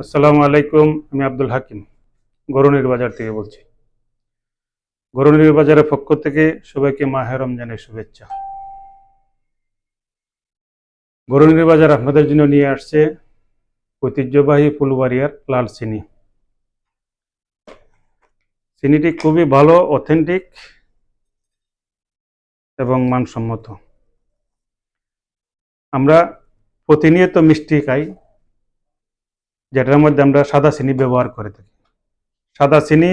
আসসালামু আলাইকুম। আমি আব্দুল হাকিম গরুনির বাজার থেকে বলছি। গরুনির বাজারের পক্ষ থেকে সবাইকে মাহে রমজানের শুভেচ্ছা। গরুনির বাজার আপনাদের জন্য নিয়ে আসছে ঐতিহ্যবাহী ফুলবাড়িয়ার লাল চিনি। চিনিটি খুবই ভালো, অথেন্টিক এবং মানসম্মত। আমরা প্রতিনিয়ত মিষ্টি খাই, যেটার মধ্যে আমরা সাদা চিনি ব্যবহার করে থাকি। সাদা চিনি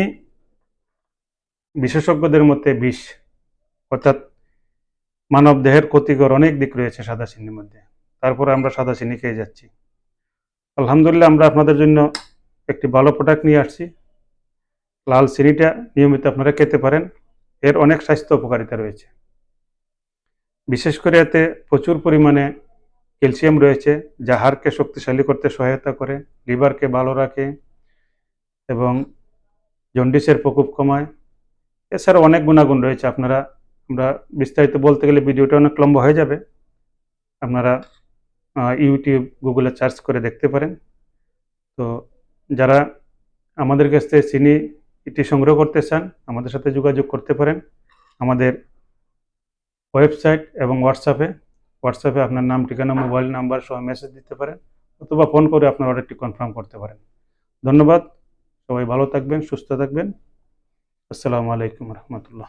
বিশেষজ্ঞদের মতে বিষ, অর্থাৎ মানব দেহের ক্ষতিকর অনেক দিক রয়েছে সাদা চিনির মধ্যে। তারপরে আমরা সাদা চিনি খেয়ে যাচ্ছি। আলহামদুলিল্লাহ, আমরা আপনাদের জন্য একটি ভালো প্রোডাক্ট নিয়ে আসছি। লাল চিনিটা নিয়মিত আপনারা খেতে পারেন। এর অনেক স্বাস্থ্য উপকারিতা রয়েছে। বিশেষ করে এতে প্রচুর পরিমাণে ক্যালসিয়াম রয়েছে, যা হাড়কে শক্তিশালী করতে সহায়তা করে, লিভারকে ভালো রাখে এবং জন্ডিসের প্রকোপ কমায়। এছাড়া অনেক গুণাগুণ রয়েছে। আমরা বিস্তারিত বলতে গেলে ভিডিওটা অনেক লম্বা হয়ে যাবে। আপনারা ইউটিউব, গুগলে সার্চ করে দেখতে পারেন। তো যারা আমাদের কাছ থেকে চিনি এটি সংগ্রহ করতে চান, আমাদের সাথে যোগাযোগ করতে পারেন। আমাদের ওয়েবসাইট এবং হোয়াটসঅ্যাপে আপনার নাম, ঠিকানা, মোবাইল নাম্বার সহ মেসেজ দিতে পারেন, অথবা ফোন করে আপনার অর্ডারটি কনফার্ম করতে পারেন। ধন্যবাদ। সবাই ভালো থাকবেন, সুস্থ থাকবেন। আসসালামু আলাইকুম রহমতুল্লাহ।